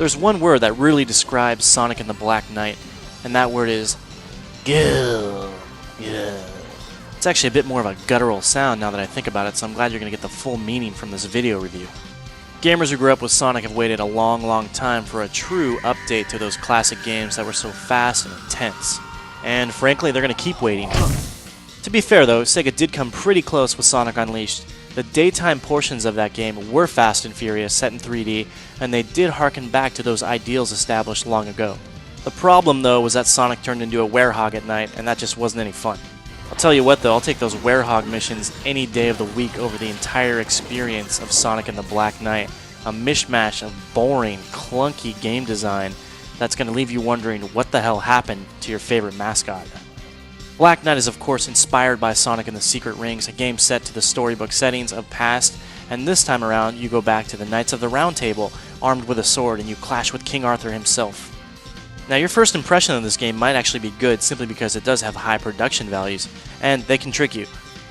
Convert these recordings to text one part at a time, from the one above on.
There's one word that really describes Sonic and the Black Knight, and that word is Gil. Yeah. It's actually a bit more of a guttural sound now that I think about it, so I'm glad you're going to get the full meaning from this video review. Gamers who grew up with Sonic have waited a long time for a true update to those classic games that were so fast and intense. And frankly, they're going to keep waiting. To be fair though, Sega did come pretty close with Sonic Unleashed. The daytime portions of that game were fast and furious, set in 3D, and they did harken back to those ideals established long ago. The problem though was that Sonic turned into a werehog at night, and that just wasn't any fun. I'll tell you what though, I'll take those werehog missions any day of the week over the entire experience of Sonic and the Black Knight, a mishmash of boring, clunky game design that's going to leave you wondering what the hell happened to your favorite mascot. Black Knight is of course inspired by Sonic and the Secret Rings, a game set to the storybook settings of past, and this time around you go back to the Knights of the Round Table armed with a sword and you clash with King Arthur himself. Now your first impression of this game might actually be good simply because it does have high production values, and they can trick you.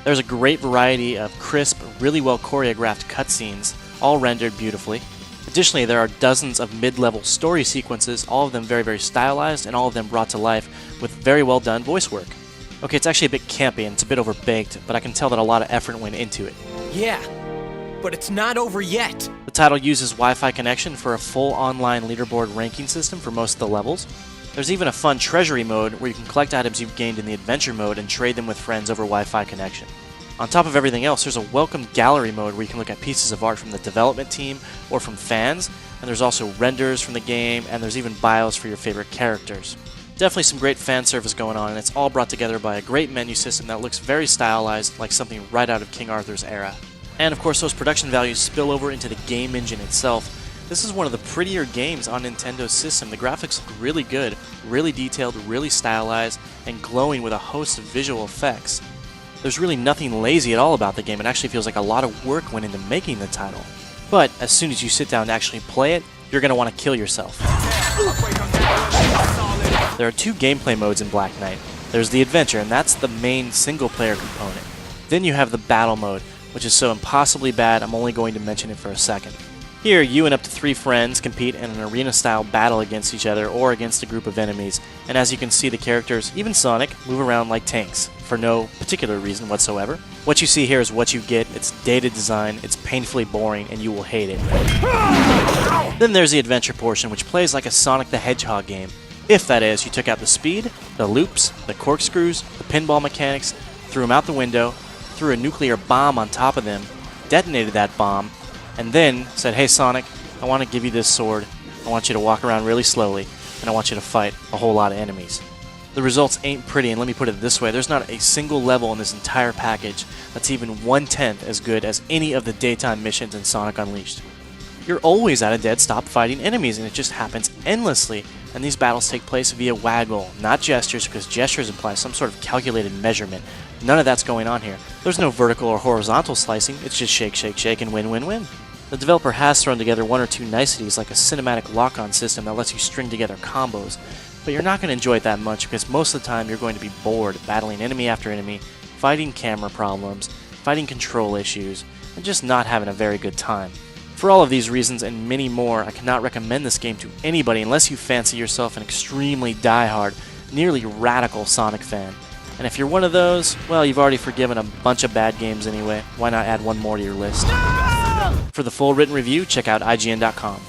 There's a great variety of crisp, really well choreographed cutscenes, all rendered beautifully. Additionally, there are dozens of mid-level story sequences, all of them very stylized and all of them brought to life with very well done voice work. Okay, it's actually a bit campy and it's a bit overbaked, but I can tell that a lot of effort went into it. Yeah, but it's not over yet. The title uses Wi-Fi connection for a full online leaderboard ranking system for most of the levels. There's even a fun treasury mode where you can collect items you've gained in the adventure mode and trade them with friends over Wi-Fi connection. On top of everything else, there's a welcome gallery mode where you can look at pieces of art from the development team or from fans, and there's also renders from the game, and there's even bios for your favorite characters. Definitely some great fan service going on, and it's all brought together by a great menu system that looks very stylized, like something right out of King Arthur's era. And of course those production values spill over into the game engine itself. This is one of the prettier games on Nintendo's system. The graphics look really good, really detailed, really stylized, and glowing with a host of visual effects. There's really nothing lazy at all about the game. It actually feels like a lot of work went into making the title. But as soon as you sit down to actually play it, you're going to want to kill yourself. There are two gameplay modes in Black Knight. There's the adventure, and that's the main single-player component. Then you have the battle mode, which is so impossibly bad I'm only going to mention it for a second. Here, you and up to 3 friends compete in an arena-style battle against each other or against a group of enemies, and as you can see, the characters, even Sonic, move around like tanks, for no particular reason whatsoever. What you see here is what you get. It's dated design, it's painfully boring, and you will hate it. Then there's the adventure portion, which plays like a Sonic the Hedgehog game. If, that is, you took out the speed, the loops, the corkscrews, the pinball mechanics, threw them out the window, threw a nuclear bomb on top of them, detonated that bomb, and then said, "Hey Sonic, I want to give you this sword, I want you to walk around really slowly, and I want you to fight a whole lot of enemies." The results ain't pretty, and let me put it this way, there's not a single level in this entire package that's even 1/10 as good as any of the daytime missions in Sonic Unleashed. You're always at a dead stop fighting enemies, and it just happens endlessly, and these battles take place via waggle, not gestures, because gestures imply some sort of calculated measurement. None of that's going on here. There's no vertical or horizontal slicing, it's just shake, shake, shake, and win. The developer has thrown together one or two niceties like a cinematic lock-on system that lets you string together combos, but you're not going to enjoy it that much because most of the time you're going to be bored battling enemy after enemy, fighting camera problems, fighting control issues, and just not having a very good time. For all of these reasons and many more, I cannot recommend this game to anybody unless you fancy yourself an extremely die-hard, nearly radical Sonic fan. And if you're one of those, well, you've already forgiven a bunch of bad games anyway. Why not add one more to your list? For the full written review, check out ign.com.